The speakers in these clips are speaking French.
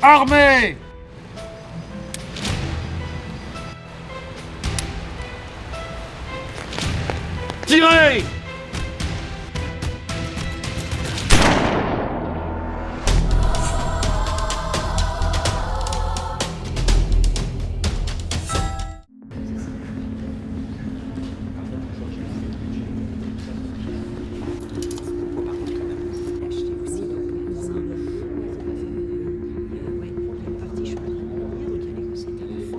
Armés! Tirez!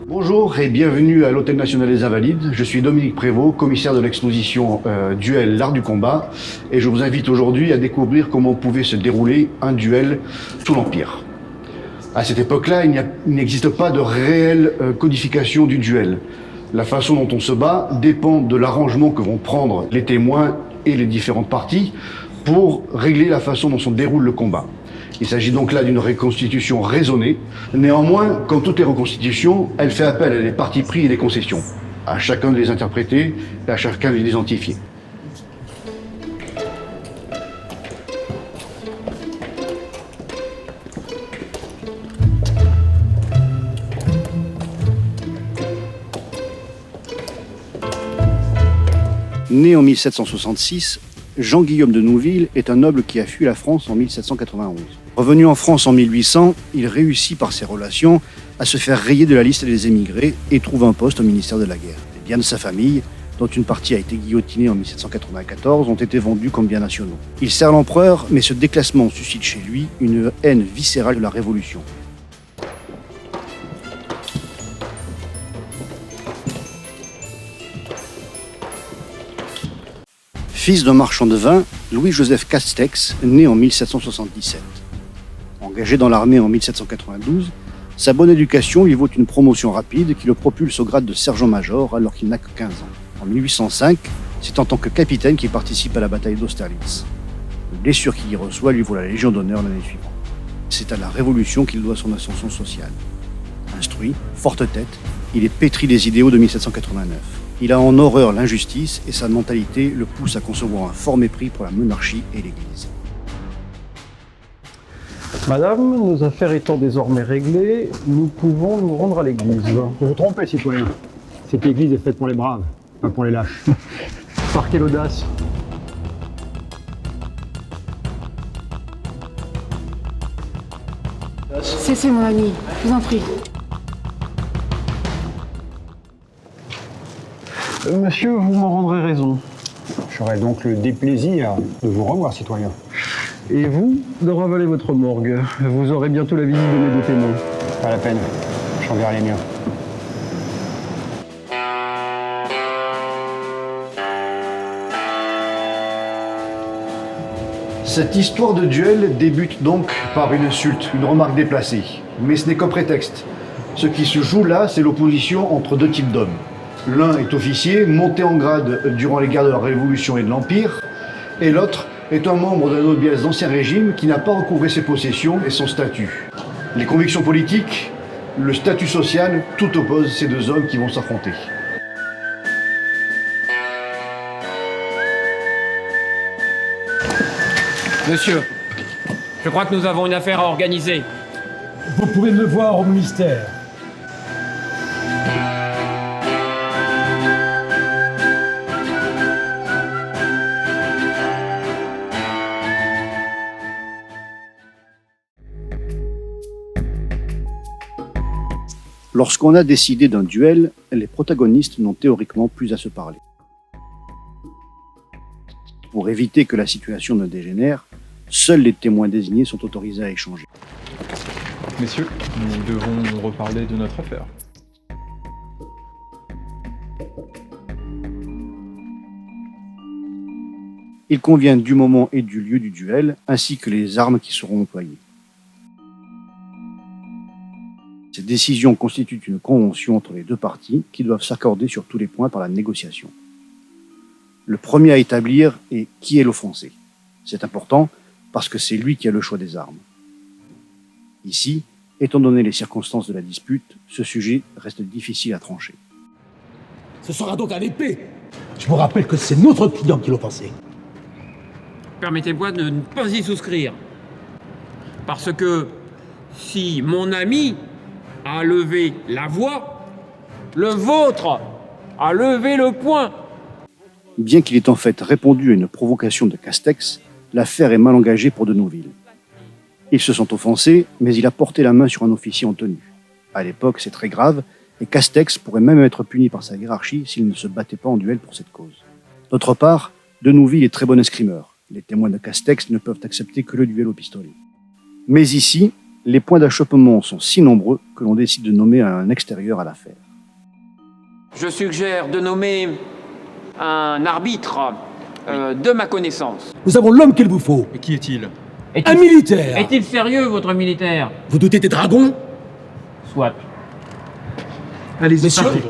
Bonjour et bienvenue à l'Hôtel National des Invalides. Je suis Dominique Prévost, commissaire de l'exposition Duel, l'art du combat, et je vous invite aujourd'hui à découvrir comment pouvait se dérouler un duel sous l'Empire. À cette époque-là, il n'existe pas de réelle codification du duel. La façon dont on se bat dépend de l'arrangement que vont prendre les témoins et les différentes parties pour régler la façon dont se déroule le combat. Il s'agit donc là d'une reconstitution raisonnée. Néanmoins, comme toutes les reconstitutions, elle fait appel à des partis pris et des concessions. À chacun de les interpréter et à chacun de les identifier. Né en 1766, Jean-Guillaume de Nouville est un noble qui a fui la France en 1791. Revenu en France en 1800, il réussit par ses relations à se faire rayer de la liste des émigrés et trouve un poste au ministère de la Guerre. Les biens de sa famille, dont une partie a été guillotinée en 1794, ont été vendus comme biens nationaux. Il sert l'empereur, mais ce déclassement suscite chez lui une haine viscérale de la Révolution. Fils d'un marchand de vin, Louis-Joseph Castex, né en 1777. Engagé dans l'armée en 1792, sa bonne éducation lui vaut une promotion rapide qui le propulse au grade de sergent-major alors qu'il n'a que 15 ans. En 1805, c'est en tant que capitaine qu'il participe à la bataille d'Austerlitz. La blessure qu'il y reçoit lui vaut la Légion d'honneur l'année suivante. C'est à la Révolution qu'il doit son ascension sociale. Instruit, forte tête, il est pétri des idéaux de 1789. Il a en horreur l'injustice et sa mentalité le pousse à concevoir un fort mépris pour la monarchie et l'Église. Madame, nos affaires étant désormais réglées, nous pouvons nous rendre à l'église. Vous vous trompez, citoyen. Cette église est faite pour les braves, pas pour les lâches. Par quelle audace! Cessez, mon ami, je vous en prie. Monsieur, vous m'en rendrez raison. J'aurai donc le déplaisir de vous revoir, citoyen. Et vous, de ravaler votre morgue. Vous aurez bientôt la visite de mes deux témoins. Pas la peine, j'enverrai les miens. Cette histoire de duel débute donc par une insulte, une remarque déplacée. Mais ce n'est qu'un prétexte. Ce qui se joue là, c'est l'opposition entre deux types d'hommes. L'un est officier, monté en grade durant les guerres de la Révolution et de l'Empire, et l'autre est un membre de la noblesse d'Ancien Régime qui n'a pas recouvré ses possessions et son statut. Les convictions politiques, le statut social, tout oppose ces deux hommes qui vont s'affronter. Monsieur, je crois que nous avons une affaire à organiser. Vous pouvez me voir au ministère. Lorsqu'on a décidé d'un duel, les protagonistes n'ont théoriquement plus à se parler. Pour éviter que la situation ne dégénère, seuls les témoins désignés sont autorisés à échanger. Messieurs, nous devons reparler de notre affaire. Il convient du moment et du lieu du duel, ainsi que les armes qui seront employées. Ces décisions constituent une convention entre les deux parties qui doivent s'accorder sur tous les points par la négociation. Le premier à établir est qui est l'offensé. C'est important parce que c'est lui qui a le choix des armes. Ici, étant donné les circonstances de la dispute, ce sujet reste difficile à trancher. Ce sera donc à l'épée. Je vous rappelle que c'est notre client qui l'a offensé. Permettez-moi de ne pas y souscrire. Parce que Si mon ami a levé la voix, le vôtre a levé le poing. Bien qu'il ait en fait répondu à une provocation de Castex, l'affaire est mal engagée pour de Nouville. Ils se sont offensés, mais il a porté la main sur un officier en tenue. À l'époque, c'est très grave, et Castex pourrait même être puni par sa hiérarchie s'il ne se battait pas en duel pour cette cause. D'autre part, de Nouville est très bon escrimeur. Les témoins de Castex ne peuvent accepter que le duel au pistolet. Mais ici, les points d'achoppement sont si nombreux que l'on décide de nommer un extérieur à l'affaire. Je suggère de nommer un arbitre de ma connaissance. Nous avons l'homme qu'il vous faut. Et qui est-il? Un militaire. Est-il sérieux, votre militaire? Vous doutez des dragons? Soit. Allez-y, Messieurs, partez.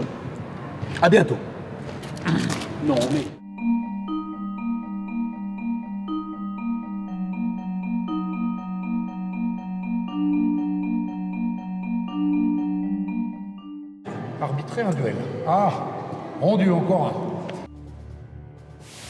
à bientôt. Non, mais... Arbitrer un duel. Ah, mon Dieu, encore un.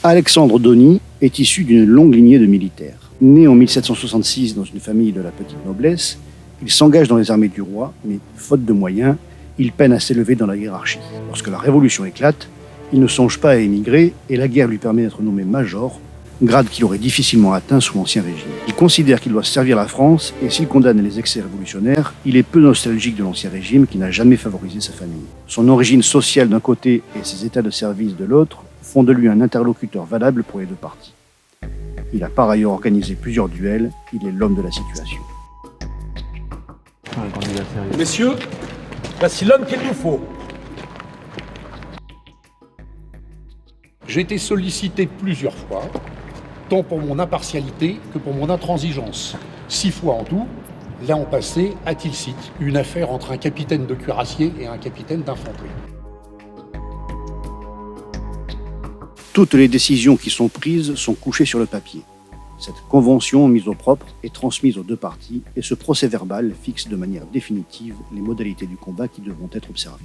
Alexandre Donny est issu d'une longue lignée de militaires. Né en 1766 dans une famille de la petite noblesse, il s'engage dans les armées du roi, mais faute de moyens, il peine à s'élever dans la hiérarchie. Lorsque la Révolution éclate, il ne songe pas à émigrer et la guerre lui permet d'être nommé major, grade qu'il aurait difficilement atteint sous l'Ancien Régime. Il considère qu'il doit servir la France et s'il condamne les excès révolutionnaires, il est peu nostalgique de l'Ancien Régime qui n'a jamais favorisé sa famille. Son origine sociale d'un côté et ses états de service de l'autre font de lui un interlocuteur valable pour les deux parties. Il a par ailleurs organisé plusieurs duels, il est l'homme de la situation. Messieurs, voici l'homme qu'il nous faut. J'ai été sollicité plusieurs fois, tant pour mon impartialité que pour mon intransigeance. 6 fois en tout, l'an passé à Tilsit, une affaire entre un capitaine de cuirassiers et un capitaine d'infanterie. Toutes les décisions qui sont prises sont couchées sur le papier. Cette convention mise au propre est transmise aux deux parties et ce procès-verbal fixe de manière définitive les modalités du combat qui devront être observées.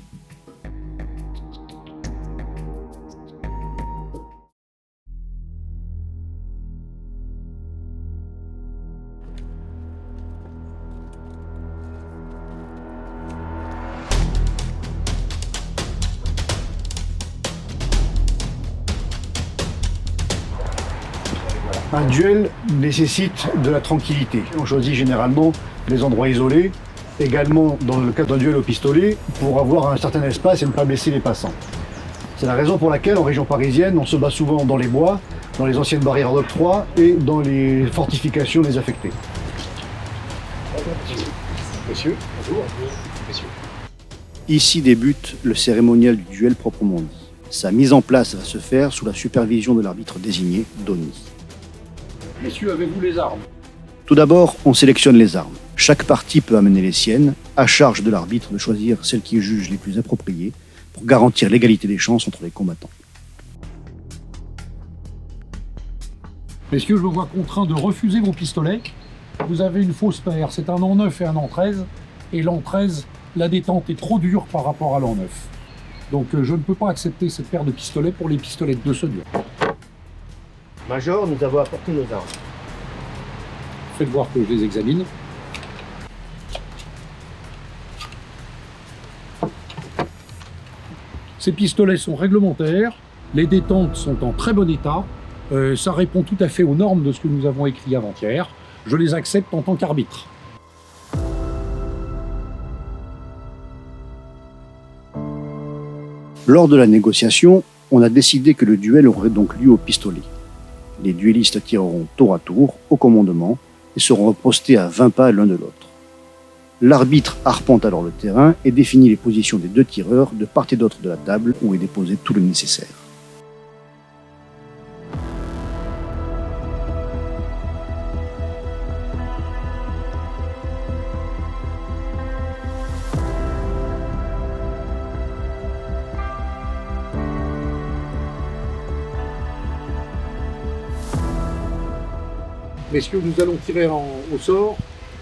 Un duel nécessite de la tranquillité. On choisit généralement les endroits isolés, également dans le cas d'un duel au pistolet, pour avoir un certain espace et ne pas blesser les passants. C'est la raison pour laquelle, en région parisienne, on se bat souvent dans les bois, dans les anciennes barrières d'octroi et dans les fortifications désaffectées. Messieurs, bonjour. Messieurs. Ici débute le cérémonial du duel proprement dit. Sa mise en place va se faire sous la supervision de l'arbitre désigné, Donny. Messieurs, avez-vous les armes? Tout d'abord, on sélectionne les armes. Chaque partie peut amener les siennes, à charge de l'arbitre de choisir celles qu'il juge les plus appropriées pour garantir l'égalité des chances entre les combattants. Messieurs, je vous vois contraint de refuser vos pistolets. Vous avez une fausse paire, c'est un an 9 et un an 13. Et l'an 13, la détente est trop dure par rapport à l'an 9. Donc je ne peux pas accepter cette paire de pistolets pour les pistolets de ce duel. Major, nous avons apporté nos armes. Faites voir que je les examine. Ces pistolets sont réglementaires, les détentes sont en très bon état, ça répond tout à fait aux normes de ce que nous avons écrit avant-hier. Je les accepte en tant qu'arbitre. Lors de la négociation, on a décidé que le duel aurait donc lieu au pistolet. Les duellistes tireront tour à tour, au commandement, et seront postés à 20 pas l'un de l'autre. L'arbitre arpente alors le terrain et définit les positions des deux tireurs de part et d'autre de la table où est déposé tout le nécessaire. Messieurs, nous allons tirer au sort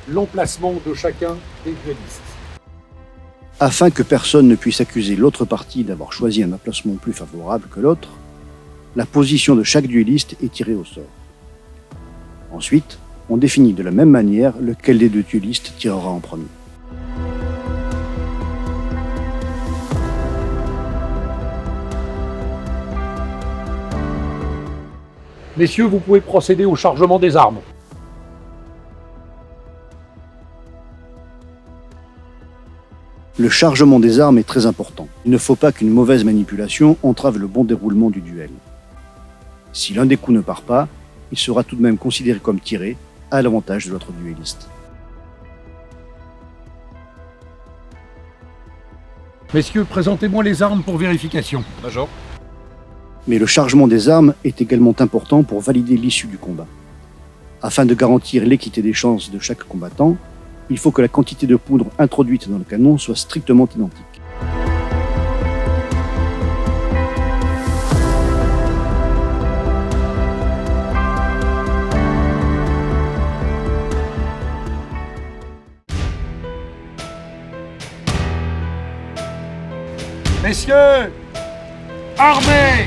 l'emplacement de chacun des duellistes. Afin que personne ne puisse accuser l'autre partie d'avoir choisi un emplacement plus favorable que l'autre, la position de chaque duelliste est tirée au sort. Ensuite, On définit de la même manière lequel des deux duellistes tirera en premier. Messieurs, vous pouvez procéder au chargement des armes. Le chargement des armes est très important. Il ne faut pas qu'une mauvaise manipulation entrave le bon déroulement du duel. Si l'un des coups ne part pas, il sera tout de même considéré comme tiré, à l'avantage de l'autre duelliste. Messieurs, présentez-moi les armes pour vérification. Major. Mais le chargement des armes est également important pour valider l'issue du combat. Afin de garantir l'équité des chances de chaque combattant, il faut que la quantité de poudre introduite dans le canon soit strictement identique. Messieurs, armés!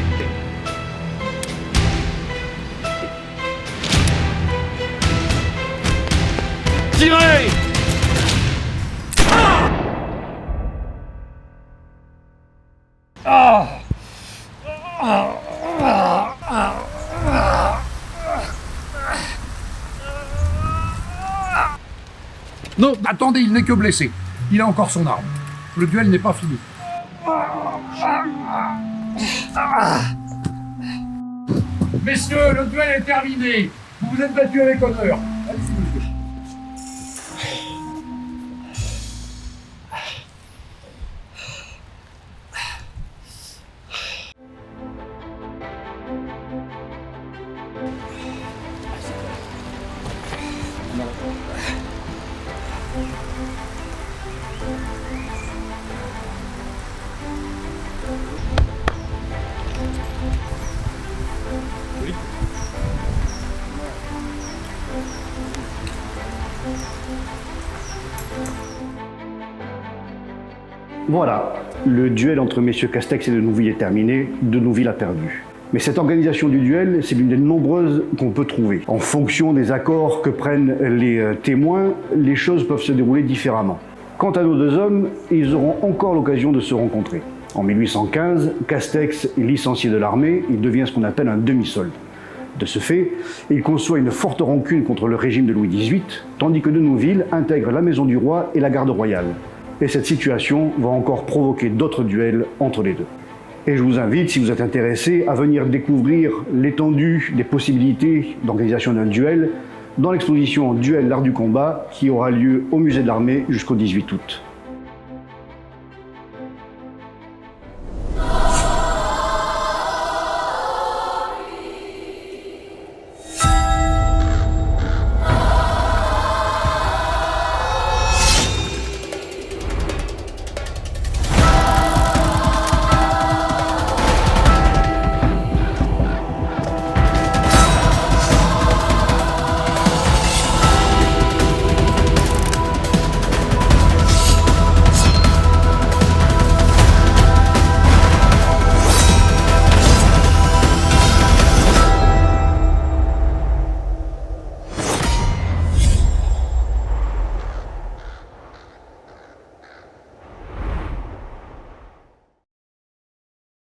Tirez! Non, attendez, il n'est que blessé. Il a encore son arme. Le duel n'est pas fini. Messieurs, le duel est terminé. Vous vous êtes battus avec honneur. Allez-y, monsieur. Voilà, le duel entre messieurs Castex et Denouville est terminé, Denouville a perdu. Mais cette organisation du duel, c'est l'une des nombreuses qu'on peut trouver. En fonction des accords que prennent les témoins, les choses peuvent se dérouler différemment. Quant à nos deux hommes, ils auront encore l'occasion de se rencontrer. En 1815, Castex est licencié de l'armée, il devient ce qu'on appelle un demi-solde. De ce fait, il conçoit une forte rancune contre le régime de Louis XVIII, tandis que Denouville intègre la maison du roi et la garde royale. Et cette situation va encore provoquer d'autres duels entre les deux. Et je vous invite, si vous êtes intéressé, à venir découvrir l'étendue des possibilités d'organisation d'un duel dans l'exposition Duel l'art du combat qui aura lieu au musée de l'armée jusqu'au 18 août.